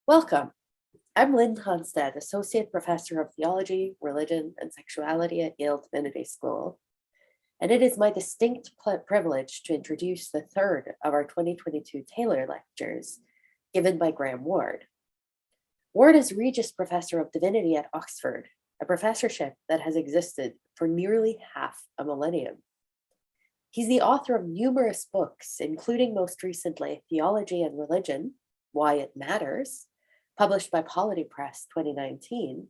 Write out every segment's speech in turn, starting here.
Welcome. I'm Lynn Honstead, Associate Professor of Theology, Religion, and Sexuality at Yale Divinity School, and it is my distinct privilege to introduce the third of our 2022 Taylor Lectures, given by Graham Ward. Ward is Regius Professor of Divinity at Oxford, a professorship that has existed for nearly half a millennium. He's the author of numerous books, including most recently Theology and Religion, Why It Matters, published by Polity Press 2019,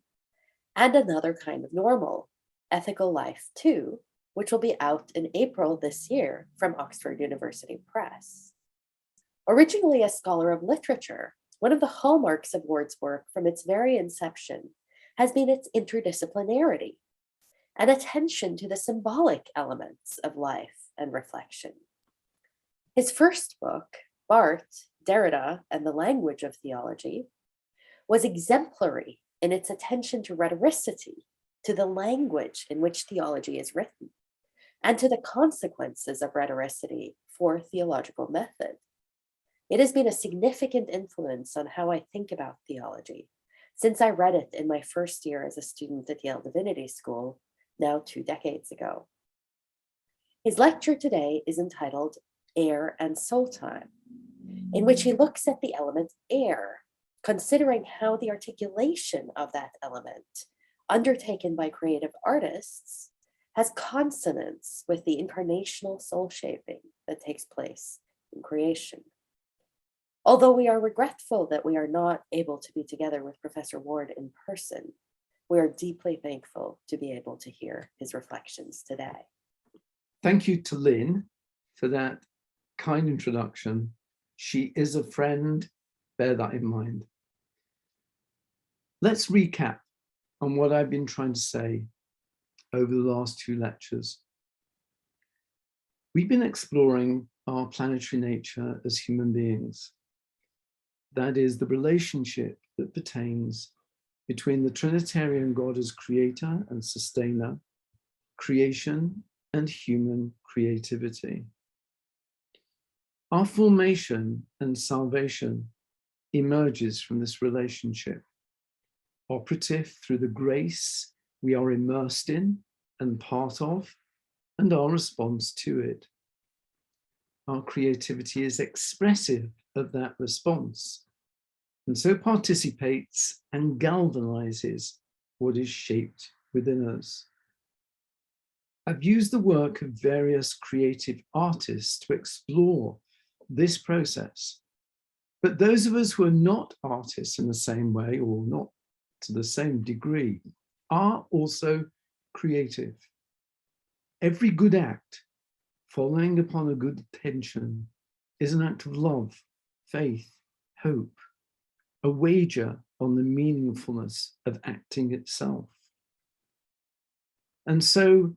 and Another Kind of Normal, Ethical Life 2, which will be out in April this year from Oxford University Press. Originally a scholar of literature, one of the hallmarks of Ward's work from its very inception has been its interdisciplinarity, and attention to the symbolic elements of life and reflection. His first book, Barthes, Derrida, and the Language of Theology, was exemplary in its attention to rhetoricity, to the language in which theology is written, and to the consequences of rhetoricity for theological method. It has been a significant influence on how I think about theology since I read it in my first year as a student at Yale Divinity School, now 2 decades ago. His lecture today is entitled Air and Soul Time, in which he looks at the element air, considering how the articulation of that element, undertaken by creative artists, has consonance with the incarnational soul shaping that takes place in creation. Although we are regretful that we are not able to be together with Professor Ward in person, we are deeply thankful to be able to hear his reflections today. Thank you to Lynn for that kind introduction. She is a friend, bear that in mind. Let's recap on what I've been trying to say over the last 2 lectures. We've been exploring our planetary nature as human beings. That is the relationship that pertains between the Trinitarian God as creator and sustainer, creation, and human creativity. Our formation and salvation emerges from this relationship, operative through the grace we are immersed in and part of, and our response to it. Our creativity is expressive of that response, and so participates and galvanizes what is shaped within us. I've used the work of various creative artists to explore this process, but those of us who are not artists in the same way, or not to the same degree, are also creative. Every good act, following upon a good intention, is an act of love, faith, hope, a wager on the meaningfulness of acting itself. And so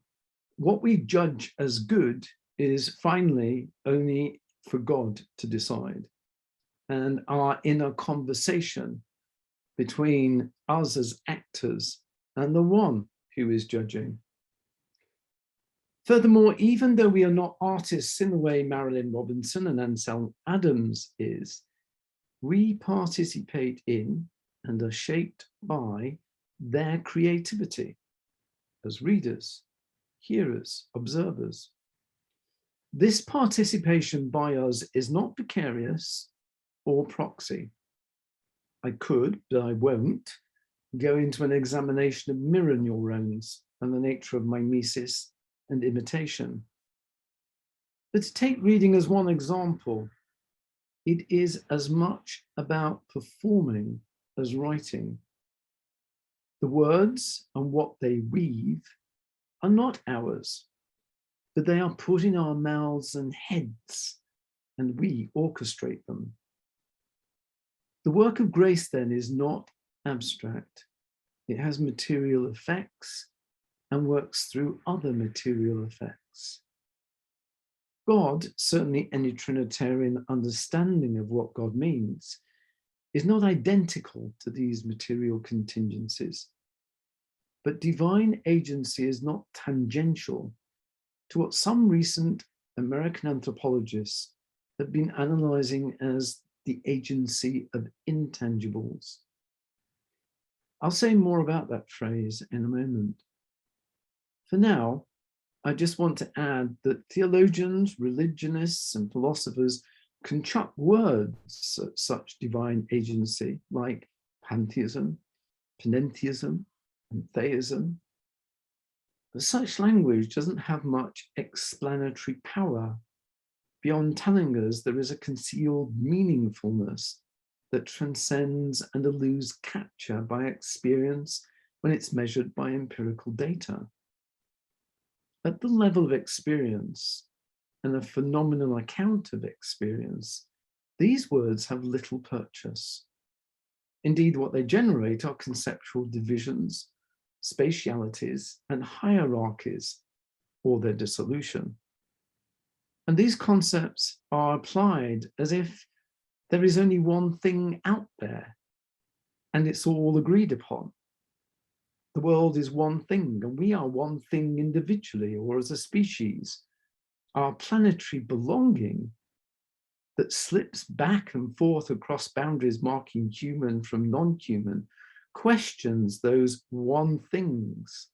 what we judge as good is finally only for God to decide, and our inner conversation between us as actors and the one who is judging. Furthermore, even though we are not artists in the way Marilyn Robinson and Ansel Adams is, we participate in and are shaped by their creativity as readers, hearers, observers. This participation by us is not vicarious or proxy. I could, but I won't, go into an examination of mirror neurons and the nature of mimesis and imitation. But to take reading as one example, it is as much about performing as writing. The words and what they weave are not ours, but they are put in our mouths and heads, and we orchestrate them. The work of grace then is not abstract. It has material effects and works through other material effects. God, certainly any Trinitarian understanding of what God means, is not identical to these material contingencies. But divine agency is not tangential to what some recent American anthropologists have been analyzing as the agency of intangibles. I'll say more about that phrase in a moment. For now, I just want to add that theologians, religionists, and philosophers construct words at such divine agency like pantheism, panentheism, and theism. But such language doesn't have much explanatory power beyond telling us there is a concealed meaningfulness that transcends and eludes capture by experience when it's measured by empirical data. At the level of experience and a phenomenal account of experience, these words have little purchase. Indeed, what they generate are conceptual divisions, spatialities, and hierarchies, or their dissolution. And these concepts are applied as if there is only one thing out there, and it's all agreed upon. The world is one thing, and we are one thing individually or as a species. Our planetary belonging that slips back and forth across boundaries marking human from non-human questions those one things,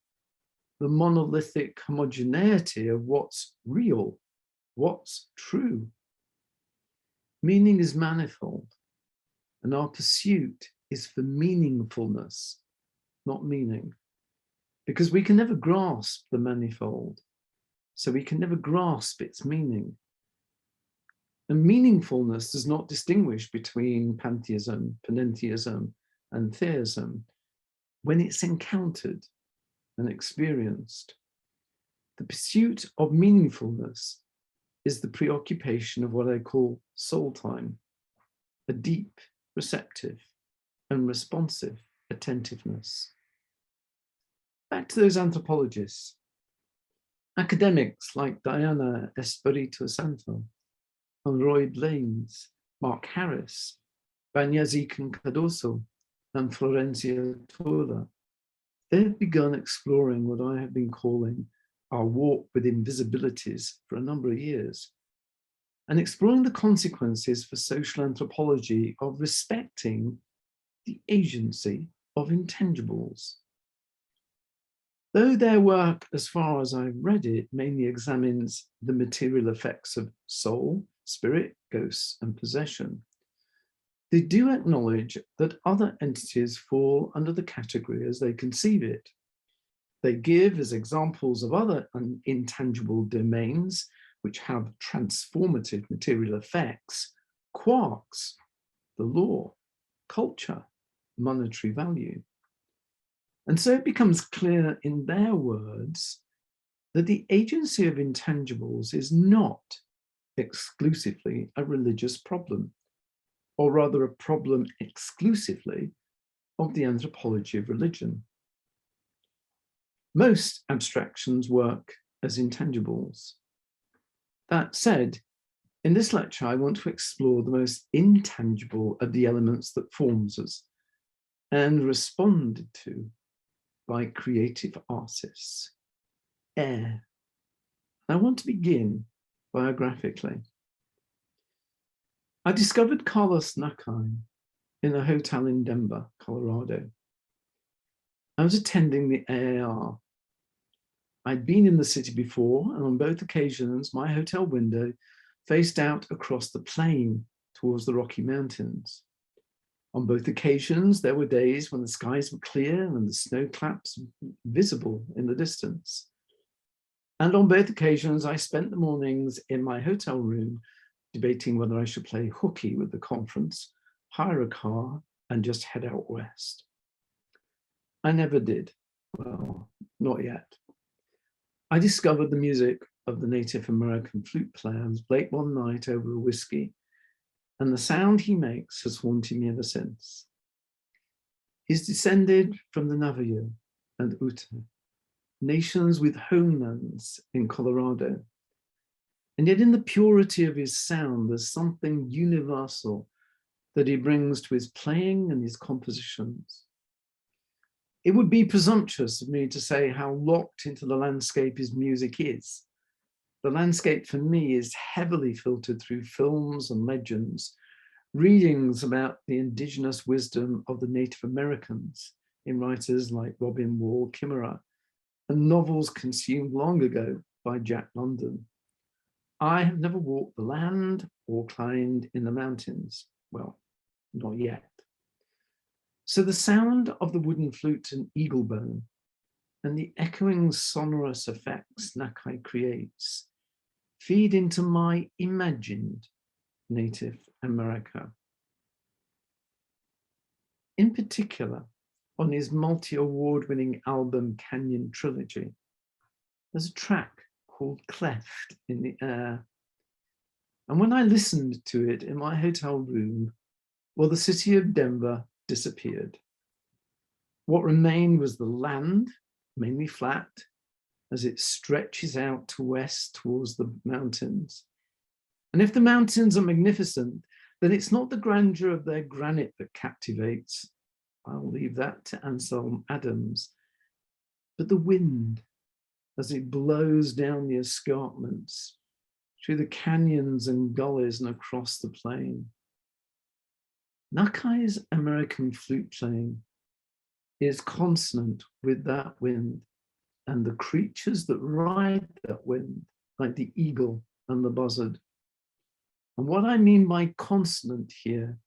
the monolithic homogeneity of what's real, what's true. Meaning is manifold, and our pursuit is for meaningfulness, not meaning, because we can never grasp the manifold, so we can never grasp its meaning. And meaningfulness does not distinguish between pantheism, panentheism, and theism when it's encountered and experienced. The pursuit of meaningfulness is the preoccupation of what I call soul time, a deep, receptive, and responsive attentiveness. Back to those anthropologists. Academics like Diana Espirito Santo, and Roy Blaines, Mark Harris, Banyazikan Cardoso, and Florencia Tola, they've begun exploring what I have been calling our walk with invisibilities for a number of years, and exploring the consequences for social anthropology of respecting the agency of intangibles. Though their work, as far as I've read it, mainly examines the material effects of soul, spirit, ghosts, and possession, they do acknowledge that other entities fall under the category as they conceive it. They give as examples of other intangible domains which have transformative material effects, quarks, the law, culture, monetary value. And so it becomes clear in their words that the agency of intangibles is not exclusively a religious problem, or rather a problem exclusively of the anthropology of religion. Most abstractions work as intangibles. That said, in this lecture, I want to explore the most intangible of the elements that forms us and responded to by creative artists, air. I want to begin biographically. I discovered Carlos Nakai in a hotel in Denver, Colorado. I was attending the AAR. I'd been in the city before, and on both occasions, my hotel window faced out across the plain towards the Rocky Mountains. On both occasions, there were days when the skies were clear and the snow claps visible in the distance. And on both occasions, I spent the mornings in my hotel room debating whether I should play hooky with the conference, hire a car, and just head out west. I never did. Well, not yet. I discovered the music of the Native American flute player late one night over a whiskey, and the sound he makes has haunted me ever since. He's descended from the Navajo and Ute, nations with homelands in Colorado. And yet in the purity of his sound, there's something universal that he brings to his playing and his compositions. It would be presumptuous of me to say how locked into the landscape his music is. The landscape for me is heavily filtered through films and legends, readings about the indigenous wisdom of the Native Americans in writers like Robin Wall Kimmerer, and novels consumed long ago by Jack London. I have never walked the land or climbed in the mountains. Well, not yet. So the sound of the wooden flute and eagle bone and the echoing sonorous effects Nakai creates feed into my imagined Native America. In particular, on his multi-award-winning album Canyon Trilogy, there's a track called Cleft in the Air. And when I listened to it in my hotel room, well, the city of Denver disappeared. What remained was the land, mainly flat, as it stretches out to west towards the mountains. And if the mountains are magnificent, then it's not the grandeur of their granite that captivates. I'll leave that to Anselm Adams. But the wind, as it blows down the escarpments, through the canyons and gullies and across the plain. Nakai's American flute playing is consonant with that wind and the creatures that ride that wind, like the eagle and the buzzard. And what I mean by consonant here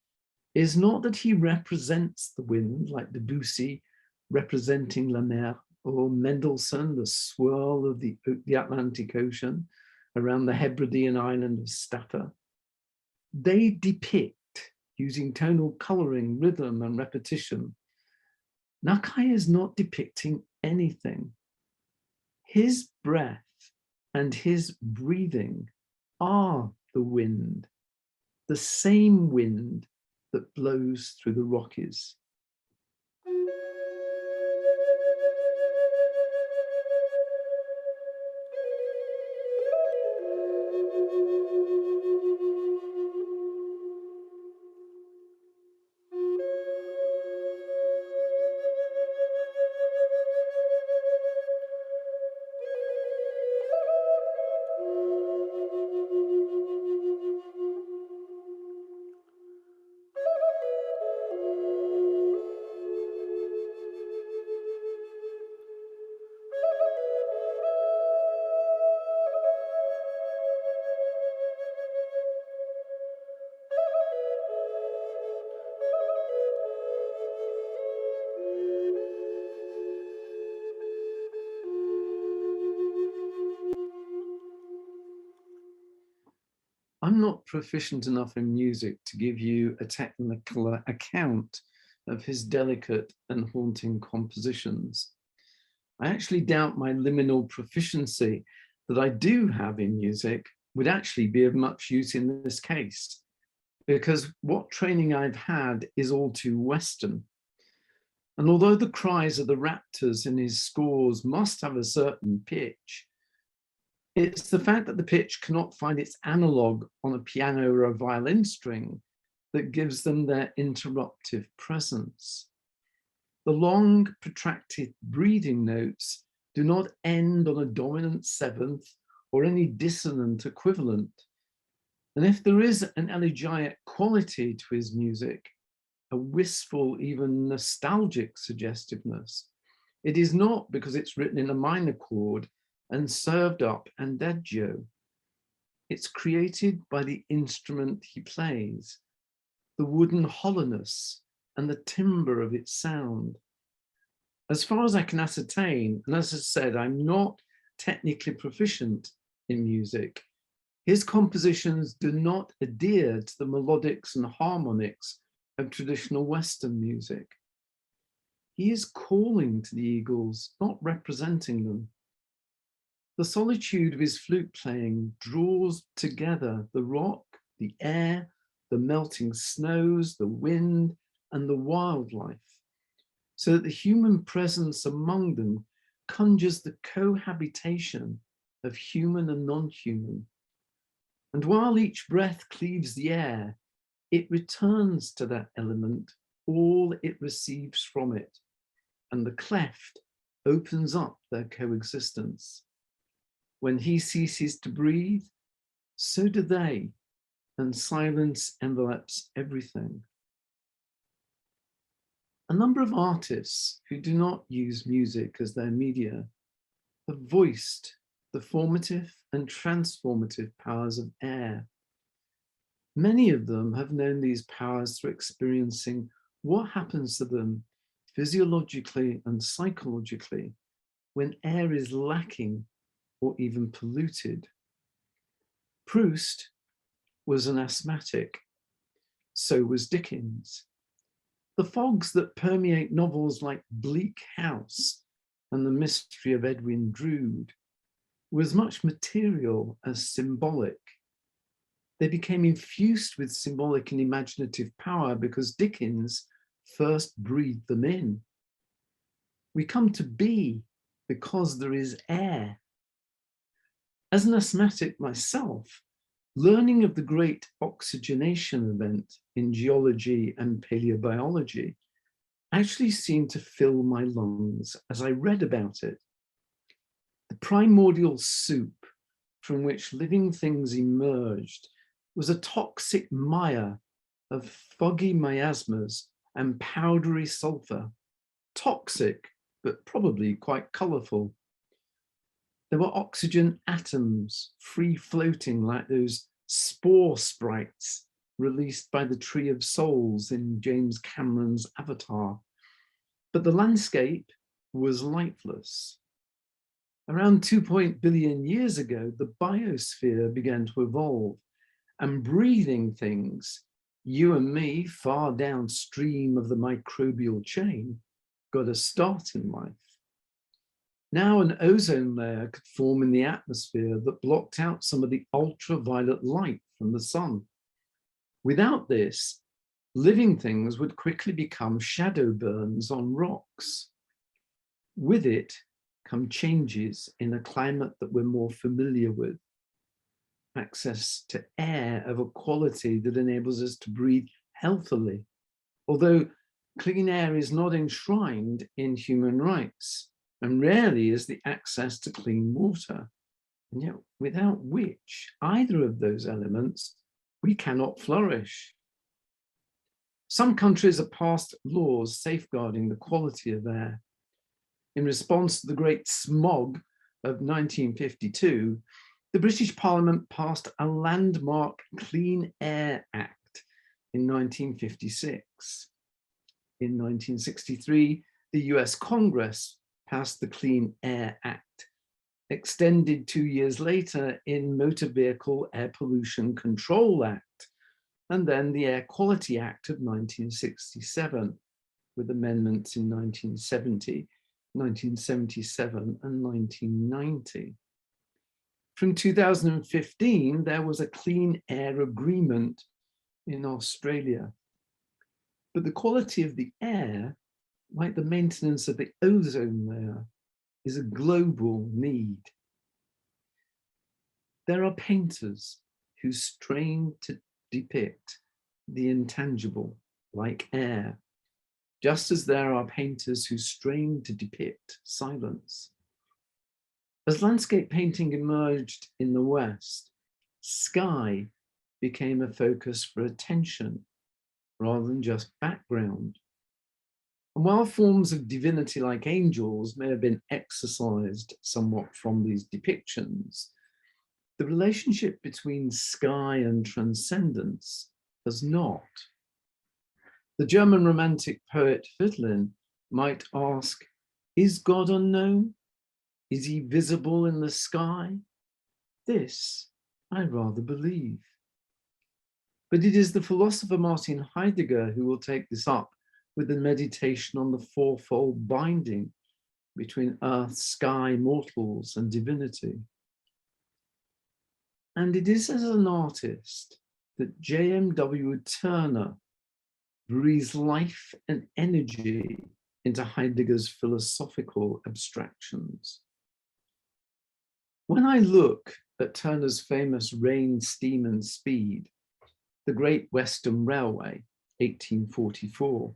is not that he represents the wind, like Debussy representing La Mer, or Mendelssohn, the swirl of the Atlantic Ocean around the Hebridean island of Staffa. They depict, using tonal coloring, rhythm, and repetition. Nakai is not depicting anything. His breath and his breathing are the wind, the same wind that blows through the Rockies. I'm not proficient enough in music to give you a technical account of his delicate and haunting compositions. I actually doubt my liminal proficiency that I do have in music would actually be of much use in this case, because what training I've had is all too Western. And although the cries of the raptors in his scores must have a certain pitch, it's the fact that the pitch cannot find its analog on a piano or a violin string that gives them their interruptive presence. The long, protracted breathing notes do not end on a dominant seventh or any dissonant equivalent. And if there is an elegiac quality to his music, a wistful, even nostalgic suggestiveness, it is not because it's written in a minor chord and served up andagio. It's created by the instrument he plays, the wooden hollowness and the timbre of its sound. As far as I can ascertain, and as I said, I'm not technically proficient in music, his compositions do not adhere to the melodics and harmonics of traditional Western music. He is calling to the eagles, not representing them. The solitude of his flute playing draws together the rock, the air, the melting snows, the wind, and the wildlife, so that the human presence among them conjures the cohabitation of human and non-human. And while each breath cleaves the air, it returns to that element all it receives from it, and the cleft opens up their coexistence. When he ceases to breathe, so do they, and silence envelops everything. A number of artists who do not use music as their media have voiced the formative and transformative powers of air. Many of them have known these powers through experiencing what happens to them physiologically and psychologically when air is lacking or even polluted. Proust was an asthmatic, so was Dickens. The fogs that permeate novels like Bleak House and The Mystery of Edwin Drood were as much material as symbolic. They became infused with symbolic and imaginative power because Dickens first breathed them in. We come to be because there is air. As an asthmatic myself, learning of the great oxygenation event in geology and paleobiology actually seemed to fill my lungs as I read about it. The primordial soup from which living things emerged was a toxic mire of foggy miasmas and powdery sulfur. Toxic, but probably quite colourful. There were oxygen atoms free floating like those spore sprites released by the Tree of Souls in James Cameron's Avatar. But the landscape was lifeless. Around 2 billion years ago, the biosphere began to evolve, and breathing things, you and me far downstream of the microbial chain, got a start in life. Now an ozone layer could form in the atmosphere that blocked out some of the ultraviolet light from the sun. Without this, living things would quickly become shadow burns on rocks. With it come changes in a climate that we're more familiar with. Access to air of a quality that enables us to breathe healthily, although clean air is not enshrined in human rights, and rarely is the access to clean water, and yet without which either of those elements we cannot flourish. Some countries have passed laws safeguarding the quality of air. In response to the Great Smog of 1952, the British Parliament passed a landmark Clean Air Act in 1956. In 1963, the US Congress passed the Clean Air Act, extended 2 years later in Motor Vehicle Air Pollution Control Act, and then the Air Quality Act of 1967, with amendments in 1970, 1977, and 1990. From 2015, there was a Clean Air Agreement in Australia. But the quality of the air, like the maintenance of the ozone layer, is a global need. There are painters who strain to depict the intangible, like air, just as there are painters who strain to depict silence. As landscape painting emerged in the West, sky became a focus for attention rather than just background. And while forms of divinity like angels may have been exorcised somewhat from these depictions, the relationship between sky and transcendence has not. The German Romantic poet Hölderlin might ask, is God unknown? Is he visible in the sky? This I rather believe. But it is the philosopher Martin Heidegger who will take this up with the meditation on the fourfold binding between earth, sky, mortals, and divinity. And it is as an artist that J.M.W. Turner breathes life and energy into Heidegger's philosophical abstractions. When I look at Turner's famous Rain, Steam and Speed, the Great Western Railway, 1844,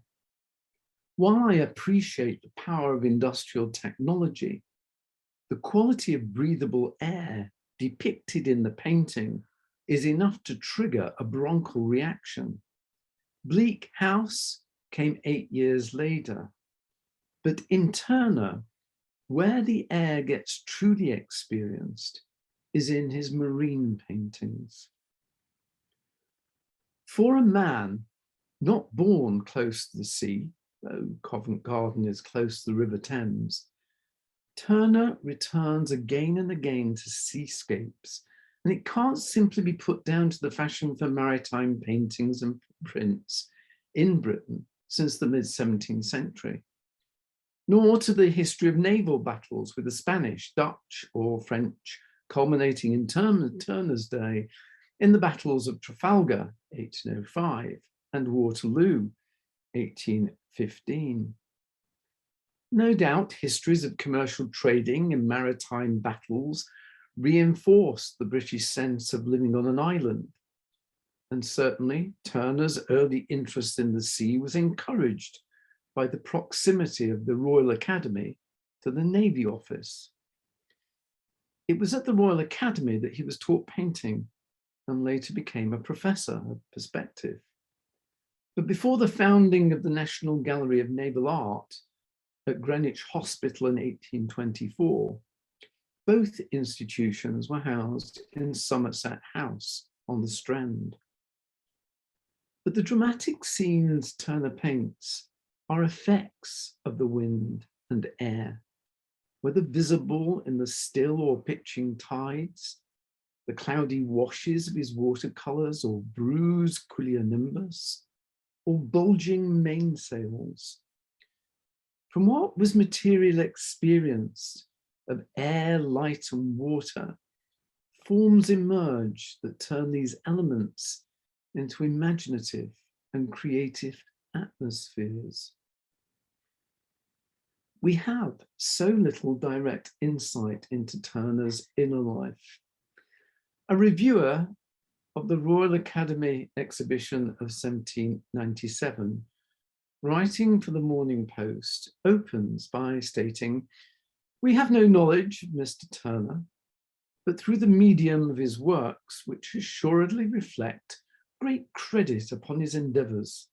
while I appreciate the power of industrial technology, the quality of breathable air depicted in the painting is enough to trigger a bronchial reaction. Bleak House came 8 years later. But in Turner, where the air gets truly experienced is in his marine paintings. For a man not born close to the sea, though Covent Garden is close to the River Thames, Turner returns again and again to seascapes, and it can't simply be put down to the fashion for maritime paintings and prints in Britain since the mid-17th century, nor to the history of naval battles with the Spanish, Dutch, or French, culminating in Turner's day in the battles of Trafalgar, 1805, and Waterloo, 1815. No doubt, histories of commercial trading and maritime battles reinforced the British sense of living on an island. And certainly, Turner's early interest in the sea was encouraged by the proximity of the Royal Academy to the Navy Office. It was at the Royal Academy that he was taught painting and later became a professor of perspective. But before the founding of the National Gallery of Naval Art at Greenwich Hospital in 1824, both institutions were housed in Somerset House on the Strand. But the dramatic scenes Turner paints are effects of the wind and air, whether visible in the still or pitching tides, the cloudy washes of his watercolors or bruised cumulonimbus, or bulging mainsails. From what was material experience of air, light, and water, forms emerge that turn these elements into imaginative and creative atmospheres. We have so little direct insight into Turner's inner life. A reviewer of the Royal Academy exhibition of 1797, writing for the Morning Post, opens by stating, "We have no knowledge of Mr. Turner, but through the medium of his works, which assuredly reflect great credit upon his endeavours.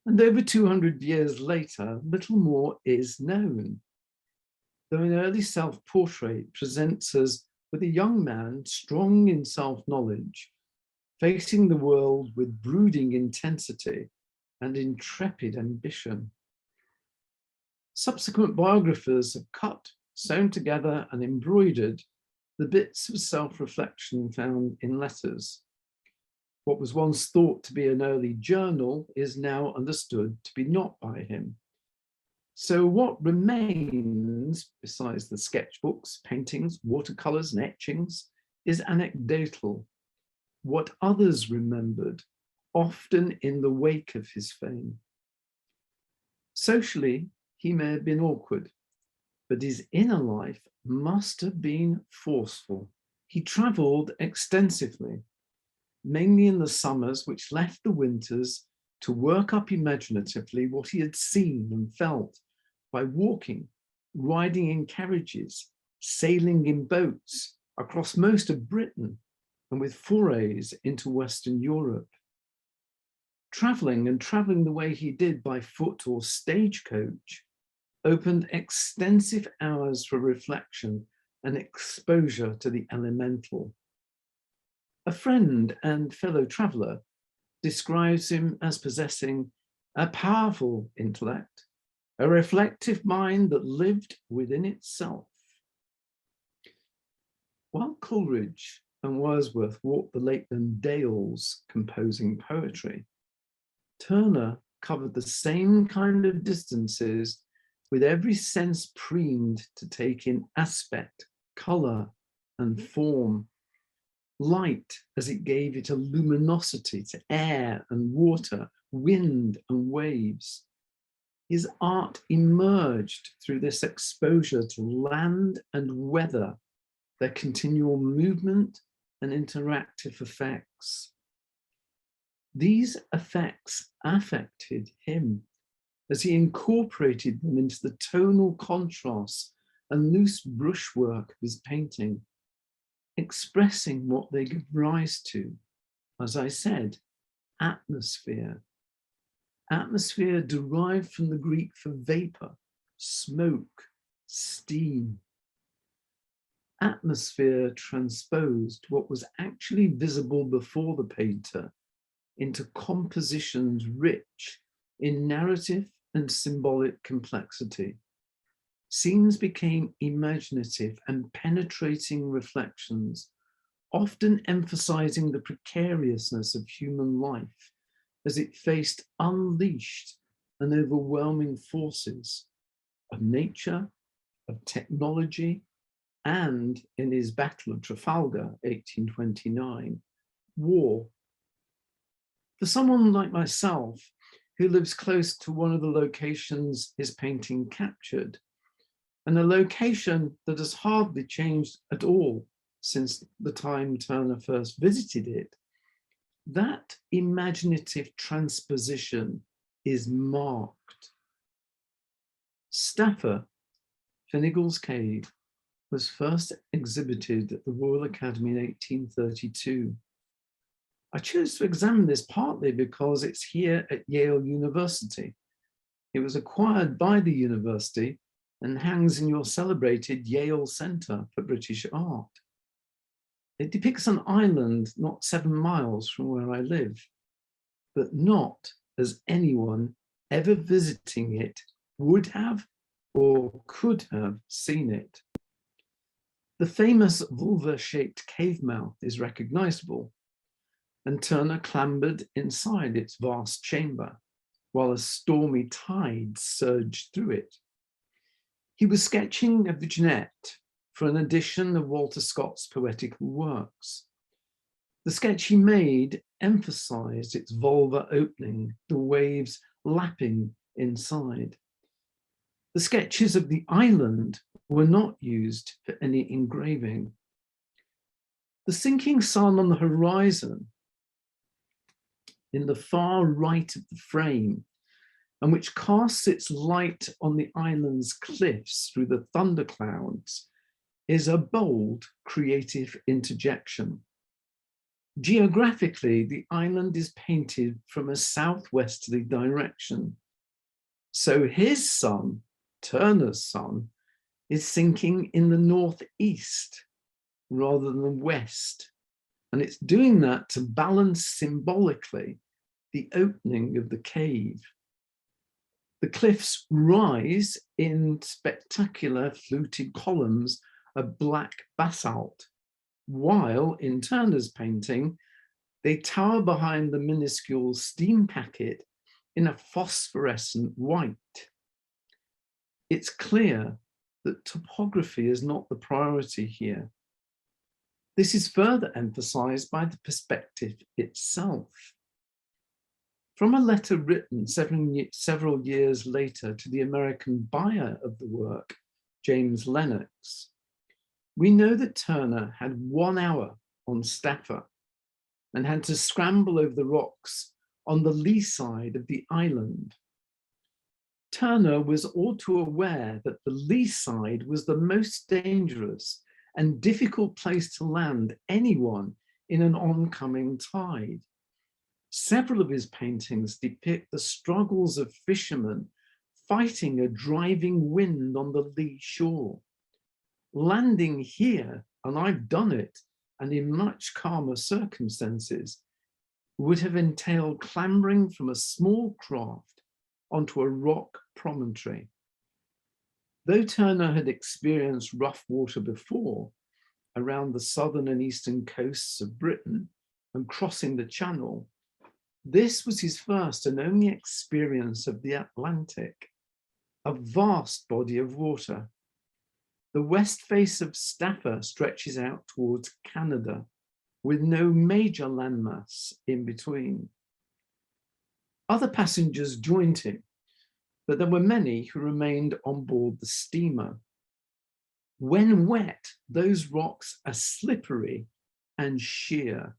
And over 200 years later, little more is known, though an early self-portrait presents us with a young man strong in self-knowledge, facing the world with brooding intensity and intrepid ambition. Subsequent biographers have cut, sewn together, and embroidered the bits of self-reflection found in letters. What was once thought to be an early journal is now understood to be not by him. So what remains, besides the sketchbooks, paintings, watercolors, and etchings, is anecdotal, what others remembered, often in the wake of his fame. Socially, he may have been awkward, but his inner life must have been forceful. He traveled extensively, mainly in the summers, which left the winters to work up imaginatively what he had seen and felt by walking, riding in carriages, sailing in boats across most of Britain, and with forays into Western Europe. Traveling the way he did by foot or stagecoach opened extensive hours for reflection and exposure to the elemental. A friend and fellow traveller describes him as possessing a powerful intellect, a reflective mind that lived within itself. While Coleridge and Wordsworth walked the Lakeland Dales composing poetry, Turner covered the same kind of distances with every sense preened to take in aspect, colour, and form. Light as it gave it a luminosity to air and water, wind and waves. His art emerged through this exposure to land and weather, their continual movement and interactive effects. These effects affected him as he incorporated them into the tonal contrasts and loose brushwork of his painting, expressing what they give rise to. As I said, atmosphere. Atmosphere derived from the Greek for vapor, smoke, steam. Atmosphere transposed what was actually visible before the painter into compositions rich in narrative and symbolic complexity. Scenes became imaginative and penetrating reflections, often emphasizing the precariousness of human life as it faced unleashed and overwhelming forces of nature, of technology, and in his Battle of Trafalgar, 1829, war. For someone like myself, who lives close to one of the locations his painting captured, and a location that has hardly changed at all since the time Turner first visited it, that imaginative transposition is marked. Staffa, Finnegal's Cave, was first exhibited at the Royal Academy in 1832. I chose to examine this partly because it's here at Yale University. It was acquired by the university and hangs in your celebrated Yale Centre for British Art. It depicts an island not 7 miles from where I live, but not as anyone ever visiting it would have or could have seen it. The famous vulva-shaped cave mouth is recognizable, and Turner clambered inside its vast chamber while a stormy tide surged through it. He was sketching a vignette for an edition of Walter Scott's poetical works. The sketch he made emphasized its vulva opening, the waves lapping inside. The sketches of the island were not used for any engraving. The sinking sun on the horizon in the far right of the frame, and which casts its light on the island's cliffs through the thunderclouds, is a bold creative interjection. Geographically, the island is painted from a southwesterly direction. So his sun, Turner's sun, is sinking in the northeast rather than west. And it's doing that to balance symbolically the opening of the cave. The cliffs rise in spectacular fluted columns of black basalt, while in Turner's painting, they tower behind the minuscule steam packet in a phosphorescent white. It's clear that topography is not the priority here. This is further emphasized by the perspective itself. From a letter written several years later to the American buyer of the work, James Lennox, we know that Turner had 1 hour on Staffa and had to scramble over the rocks on the lee side of the island. Turner was all too aware that the lee side was the most dangerous and difficult place to land anyone in an oncoming tide. Several of his paintings depict the struggles of fishermen fighting a driving wind on the lee shore. Landing here, and I've done it, and in much calmer circumstances, would have entailed clambering from a small craft onto a rock promontory. Though Turner had experienced rough water before, around the southern and eastern coasts of Britain and crossing the Channel, this was his first and only experience of the Atlantic, a vast body of water. The west face of Staffa stretches out towards Canada, with no major landmass in between. Other passengers joined him, but there were many who remained on board the steamer. When wet, those rocks are slippery and sheer,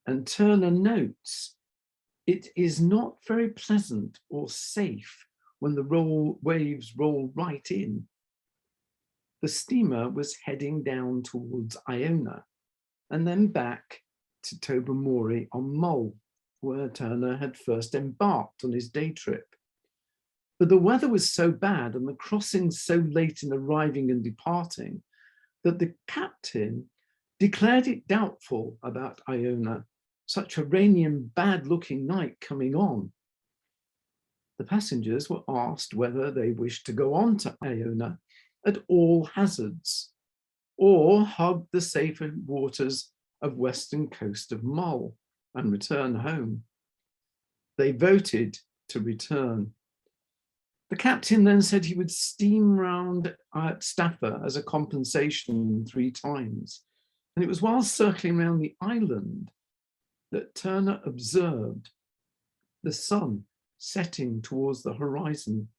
and Turner notes, it is not very pleasant or safe when the waves roll right in. The steamer was heading down towards Iona, and then back to Tobermory on Mull, where Turner had first embarked on his day trip. But the weather was so bad and the crossing so late in arriving and departing that the captain declared it doubtful about Iona, such a rainy and bad-looking night coming on. The passengers were asked whether they wished to go on to Iona at all hazards, or hug the safer waters of western coast of Mull and return home. They voted to return. The captain then said he would steam round Staffa as a compensation 3 times. And it was while circling around the island that Turner observed the sun setting towards the horizon,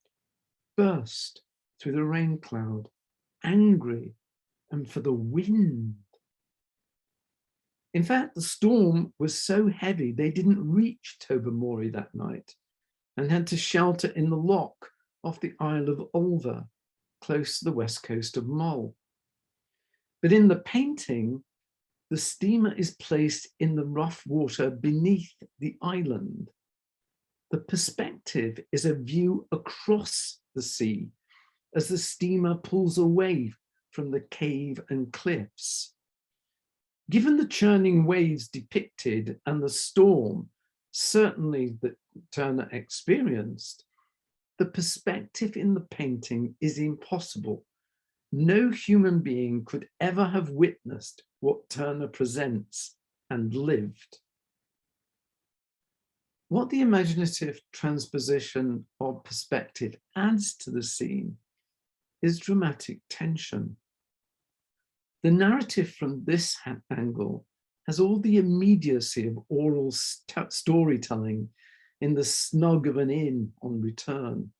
burst through the rain cloud, angry, and for the wind. In fact, the storm was so heavy they didn't reach Tobermory that night and had to shelter in the lock off the Isle of Ulva, close to the west coast of Mull. But in the painting, the steamer is placed in the rough water beneath the island. The perspective is a view across the sea as the steamer pulls away from the cave and cliffs. Given the churning waves depicted and the storm, certainly that Turner experienced, the perspective in the painting is impossible. No human being could ever have witnessed what Turner presents and lived. What the imaginative transposition of perspective adds to the scene is dramatic tension. The narrative from this angle has all the immediacy of oral storytelling in the snug of an inn on return.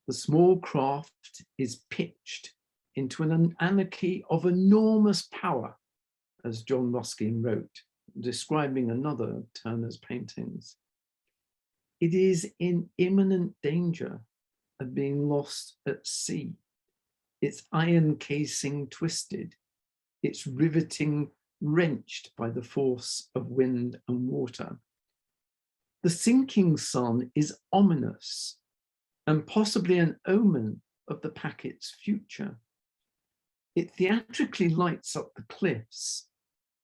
The small craft is pitched into an anarchy of enormous power, as John Ruskin wrote, describing another of Turner's paintings. It is in imminent danger of being lost at sea, its iron casing twisted, its riveting wrenched by the force of wind and water. The sinking sun is ominous and possibly an omen of the packet's future. It theatrically lights up the cliffs,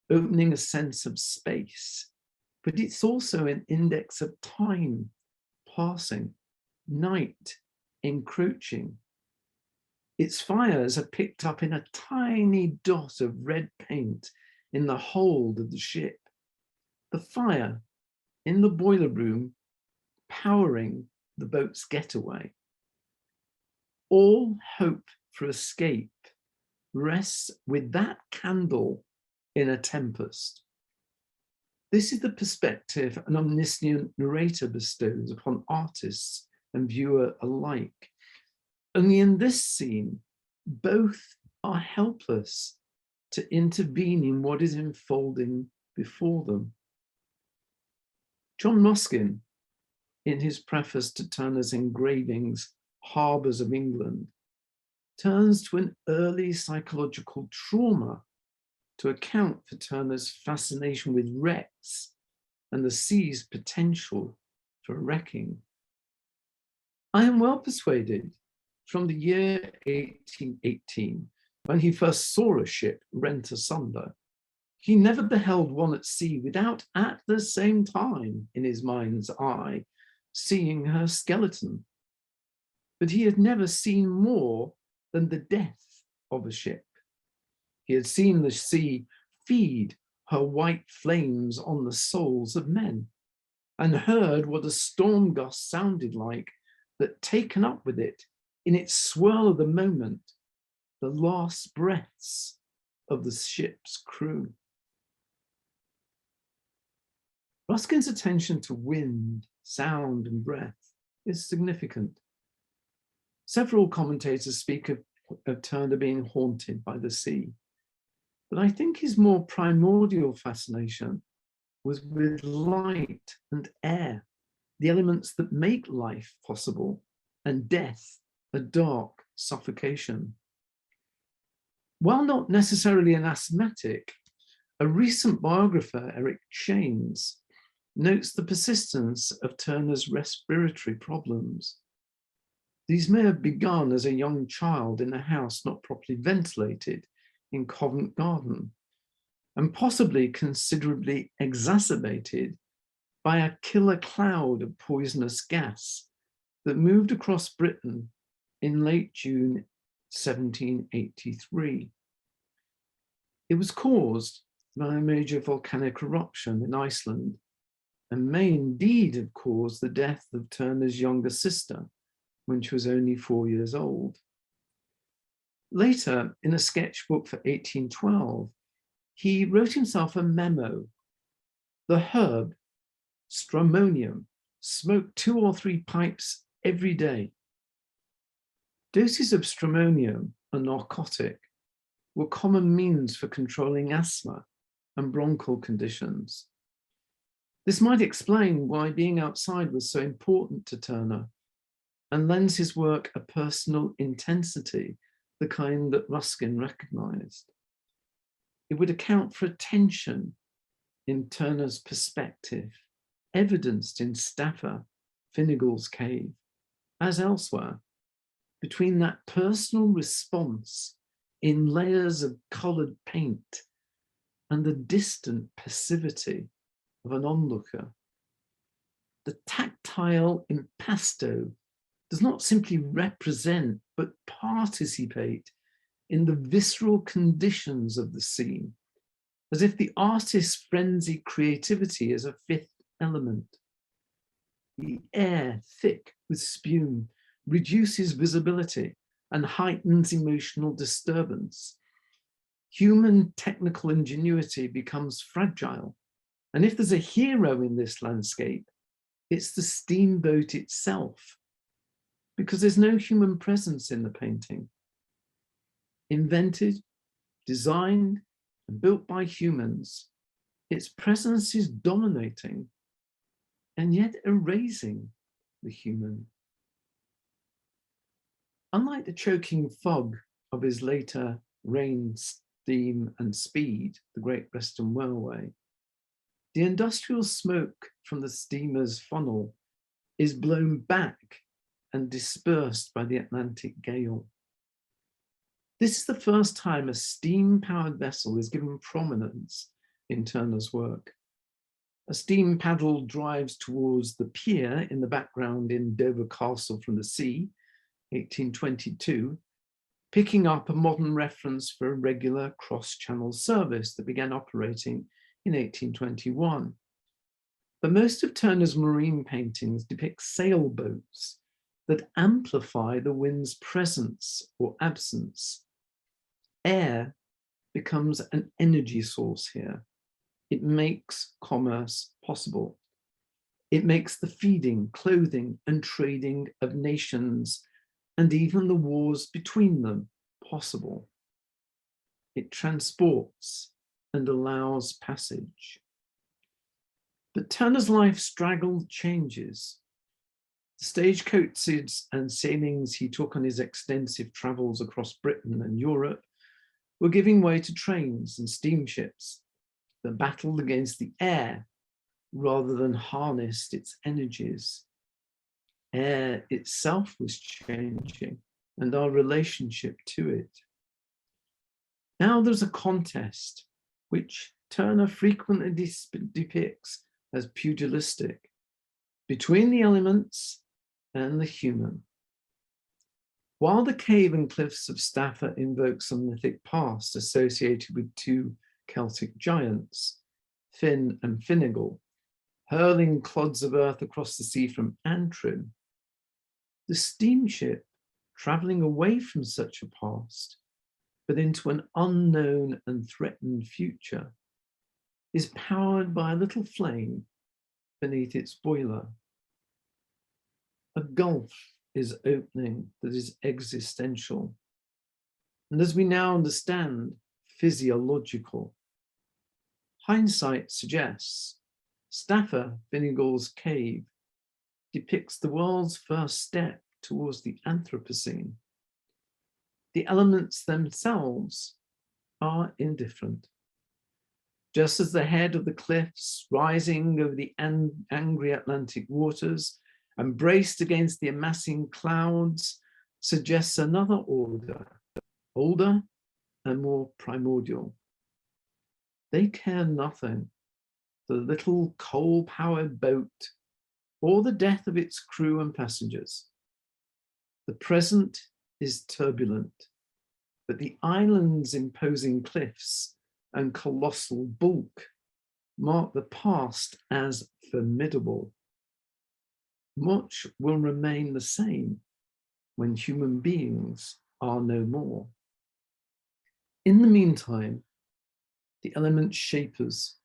opening a sense of space, but it's also an index of time passing, night encroaching. Its fires are picked up in a tiny dot of red paint in the hold of the ship. The fire in the boiler room powering the boat's getaway. All hope for escape rests with that candle in a tempest. This is the perspective an omniscient narrator bestows upon artists and viewer alike. Only in this scene, both are helpless to intervene in what is unfolding before them. John Ruskin, in his preface to Turner's engravings, Harbours of England, turns to an early psychological trauma to account for Turner's fascination with wrecks and the sea's potential for wrecking. I am well persuaded from the year 1818, when he first saw a ship rent asunder, he never beheld one at sea without at the same time, in his mind's eye, seeing her skeleton. But he had never seen more than the death of a ship. He had seen the sea feed her white flames on the souls of men, and heard what a storm gust sounded like that, taken up with it in its swirl of the moment, the last breaths of the ship's crew. Ruskin's attention to wind, sound, and breath is significant. Several commentators speak of Turner being haunted by the sea, but I think his more primordial fascination was with light and air, the elements that make life possible, and death, a dark suffocation. While not necessarily an asthmatic, A recent biographer, Eric Shanes, notes the persistence of Turner's respiratory problems. These may have begun as a young child in a house not properly ventilated in Covent Garden, and possibly considerably exacerbated by a killer cloud of poisonous gas that moved across Britain in late June 1783. It was caused by a major volcanic eruption in Iceland and may indeed have caused the death of Turner's younger sister when she was only 4 years old. Later, in a sketchbook for 1812, he wrote himself a memo. The herb, stramonium, smoked 2 or 3 pipes every day. Doses of stramonium, a narcotic, were common means for controlling asthma and bronchial conditions. This might explain why being outside was so important to Turner and lends his work a personal intensity, the kind that Ruskin recognized. It would account for a tension in Turner's perspective, evidenced in Stafford Finnegal's Cave, as elsewhere, between that personal response in layers of colored paint and the distant passivity of an onlooker. The tactile impasto does not simply represent, but participate in the visceral conditions of the scene, as if the artist's frenzied creativity is a fifth element. The air, thick with spume, reduces visibility and heightens emotional disturbance. Human technical ingenuity becomes fragile. And if there's a hero in this landscape, it's the steamboat itself, because there's no human presence in the painting. Invented, designed, and built by humans, its presence is dominating and yet erasing the human. Unlike the choking fog of his later Rain, Steam and Speed, the Great Western Railway, the industrial smoke from the steamer's funnel is blown back and dispersed by the Atlantic gale. This is the first time a steam-powered vessel is given prominence in Turner's work. A steam paddle drives towards the pier in the background in Dover Castle from the Sea, 1822, picking up a modern reference for a regular cross-channel service that began operating in 1821. But most of Turner's marine paintings depict sailboats that amplify the wind's presence or absence. Air becomes an energy source here. It makes commerce possible. It makes the feeding, clothing, and trading of nations, and even the wars between them, possible. It transports and allows passage. But Turner's life straggled changes. The stagecoaches and sailings he took on his extensive travels across Britain and Europe were giving way to trains and steamships that battled against the air rather than harnessed its energies. Air itself was changing, and our relationship to it. Now there's a contest, which Turner frequently depicts as pugilistic, between the elements and the human. While the cave and cliffs of Stafford invoke some mythic past associated with 2 Celtic giants, Finn and Finnegal, hurling clods of earth across the sea from Antrim, the steamship, traveling away from such a past, but into an unknown and threatened future, is powered by a little flame beneath its boiler. A gulf is opening that is existential, and as we now understand, physiological. Hindsight suggests Stafford Finnegal's Cave depicts the world's first step towards the Anthropocene. The elements themselves are indifferent. Just as the head of the cliffs rising over the angry Atlantic waters and braced against the amassing clouds suggests another order, older and more primordial. They care nothing for the little coal-powered boat or the death of its crew and passengers. The present is turbulent, but the island's imposing cliffs and colossal bulk mark the past as formidable. Much will remain the same when human beings are no more. In the meantime, the elements shape us,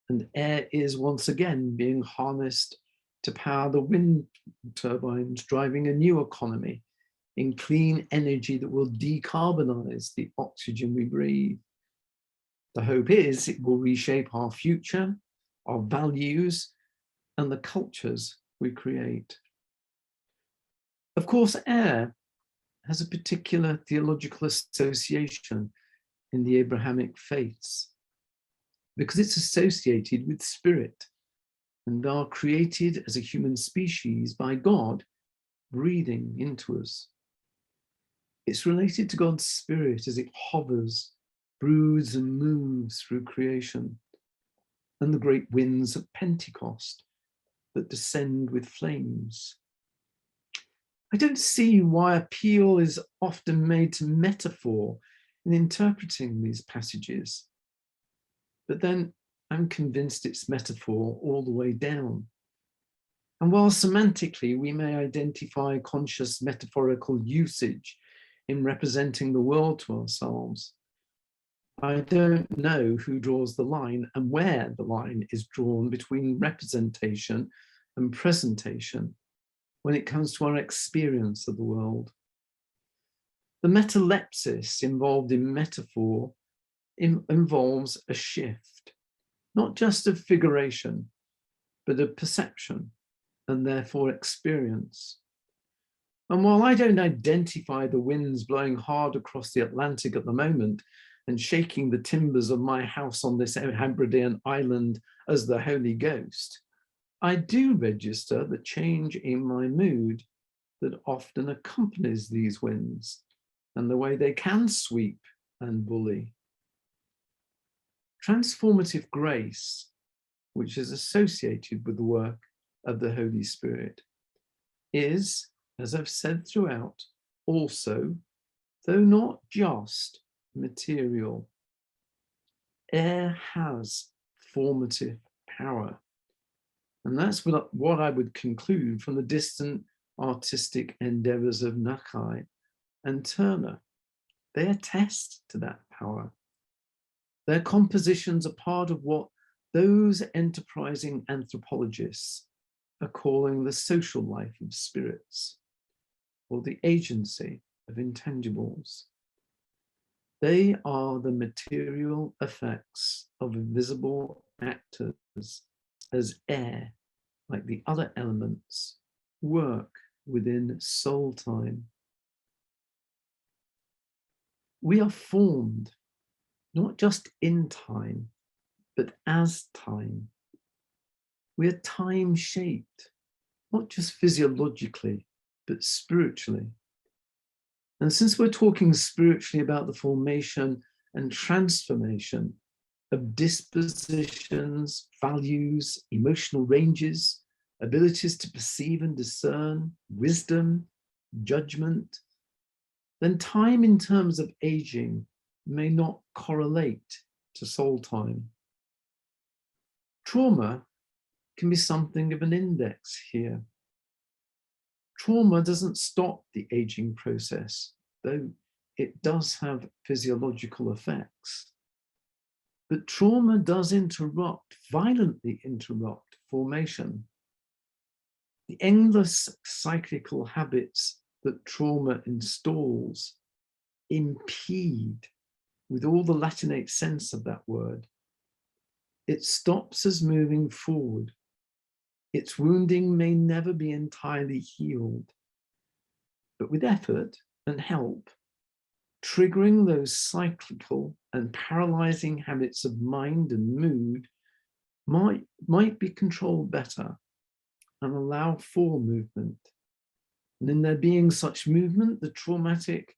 and air is once again being harnessed to power the wind turbines, driving a new economy in clean energy that will decarbonize the oxygen we breathe. The hope is it will reshape our future, our values, and the cultures we create. Of course, air has a particular theological association in the Abrahamic faiths because it's associated with spirit and are created as a human species by God breathing into us. It's related to God's spirit as it hovers, broods and moves through creation, and the great winds of Pentecost that descend with flames. I don't see why appeal is often made to metaphor in interpreting these passages, but then I'm convinced it's metaphor all the way down. And while semantically we may identify conscious metaphorical usage in representing the world to ourselves, I don't know who draws the line and where the line is drawn between representation and presentation when it comes to our experience of the world. The metalepsis involved in metaphor involves a shift, not just of figuration, but of perception and therefore experience. And while I don't identify the winds blowing hard across the Atlantic at the moment and shaking the timbers of my house on this Hebridean island as the Holy Ghost, I do register the change in my mood that often accompanies these winds and the way they can sweep and bully. Transformative grace, which is associated with the work of the Holy Spirit, is, as I've said throughout, also, though not just, material. Air has formative power. And that's what I would conclude from the distant artistic endeavors of Nakai and Turner. They attest to that power. Their compositions are part of what those enterprising anthropologists are calling the social life of spirits, or the agency of intangibles. They are the material effects of invisible actors as air, like the other elements, work within soul time. We are formed not just in time, but as time. We are time shaped, not just physiologically, but spiritually. And since we're talking spiritually about the formation and transformation of dispositions, values, emotional ranges, abilities to perceive and discern, wisdom, judgment, then time in terms of aging may not correlate to soul time. Trauma can be something of an index here. Trauma doesn't stop the aging process, though it does have physiological effects. But trauma does interrupt, violently interrupt formation. The endless cyclical habits that trauma installs impede, with all the Latinate sense of that word. It stops us moving forward. Its wounding may never be entirely healed, but with effort and help, triggering those cyclical and paralyzing habits of mind and mood might be controlled better and allow for movement. And in there being such movement, the traumatic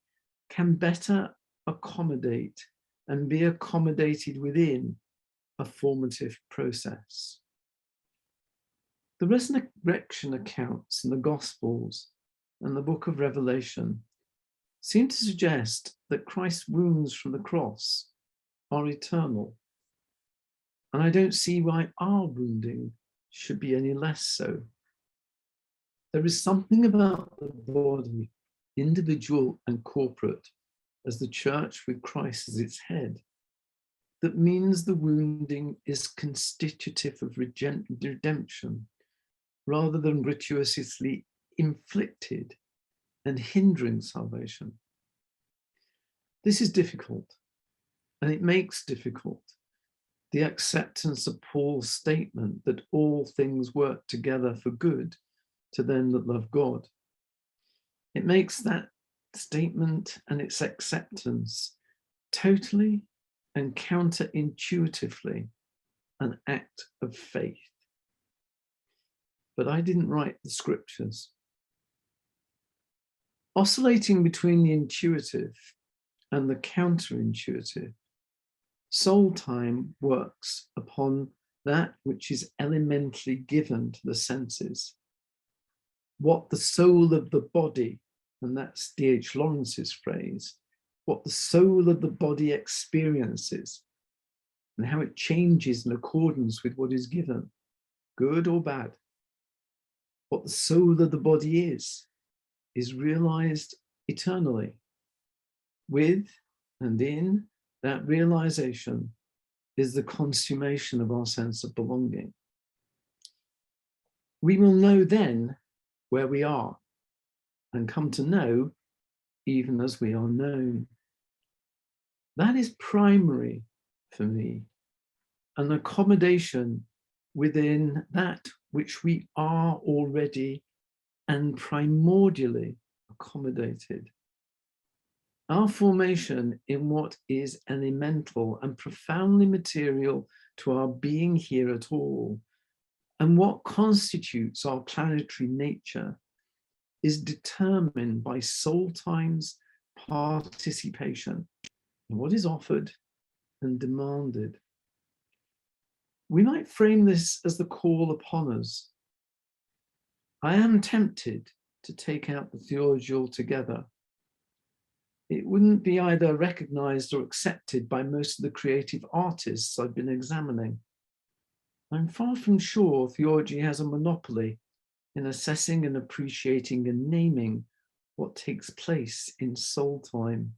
can better accommodate and be accommodated within a formative process. The resurrection accounts in the Gospels and the book of Revelation seem to suggest that Christ's wounds from the cross are eternal. And I don't see why our wounding should be any less so. There is something about the body, individual and corporate, as the church with Christ as its head, that means the wounding is constitutive of redemption rather than gratuitously inflicted and hindering salvation. This is difficult, and it makes difficult the acceptance of Paul's statement that all things work together for good to them that love God. It makes that statement and its acceptance totally and counterintuitively an act of faith. But I didn't write the scriptures. Oscillating between the intuitive and the counterintuitive, soul time works upon that which is elementally given to the senses. What the soul of the body, and that's D.H. Lawrence's phrase, what the soul of the body experiences and how it changes in accordance with what is given, good or bad. What the soul of the body is realized eternally. With and in that realization is the consummation of our sense of belonging. We will know then where we are and come to know even as we are known. That is primary for me, an accommodation within that which we are already and primordially accommodated. Our formation in what is elemental and profoundly material to our being here at all, and what constitutes our planetary nature, is determined by soul time's participation in what is offered and demanded. We might frame this as the call upon us. I am tempted to take out the theology altogether. It wouldn't be either recognized or accepted by most of the creative artists I've been examining. I'm far from sure theology has a monopoly in assessing and appreciating and naming what takes place in soul time.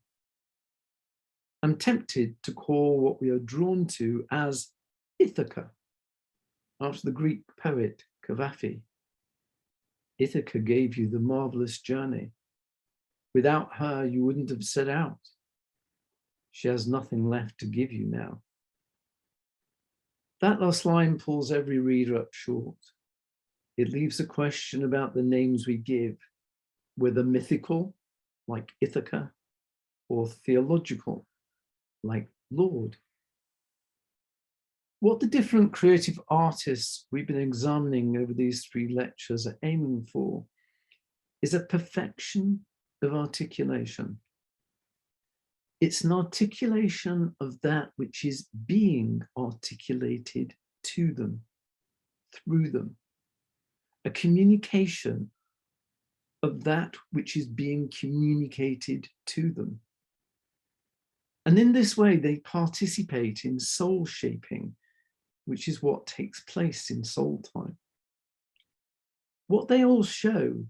I'm tempted to call what we are drawn to as Ithaca, after the Greek poet Cavafy. Ithaca gave you the marvelous journey. Without her, you wouldn't have set out. She has nothing left to give you now. That last line pulls every reader up short. It leaves a question about the names we give, whether mythical, like Ithaca, or theological, like Lord. What the different creative artists we've been examining over these 3 lectures are aiming for is a perfection of articulation. It's an articulation of that which is being articulated to them, through them, a communication of that which is being communicated to them. And in this way, they participate in soul shaping, which is what takes place in soul time. What they all show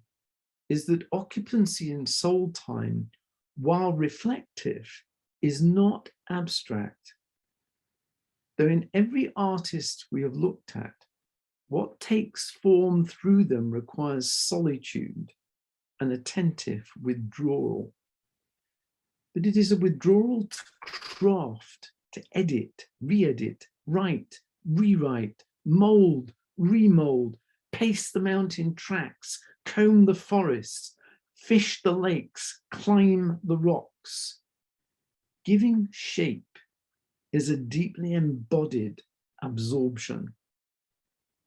is that occupancy in soul time, while reflective, is not abstract. Though in every artist we have looked at, what takes form through them requires solitude and attentive withdrawal. But it is a withdrawal to craft, to edit, re-edit, write, rewrite, mold, remold, pace the mountain tracks, comb the forests, fish the lakes, climb the rocks, giving shape is a deeply embodied absorption.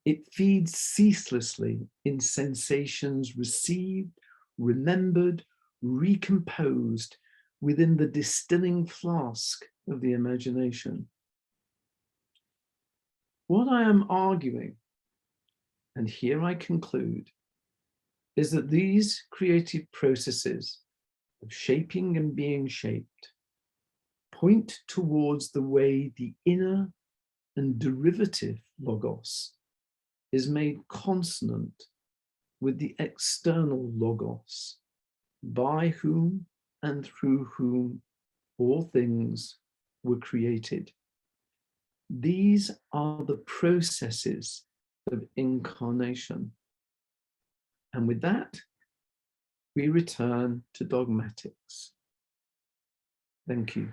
It feeds ceaselessly in sensations received, remembered, recomposed within the distilling flask of the imagination. What I am arguing, and here I conclude, is that these creative processes of shaping and being shaped point towards the way the inner and derivative logos is made consonant with the external logos, by whom and through whom all things were created. These are the processes of incarnation. And with that, we return to dogmatics. Thank you.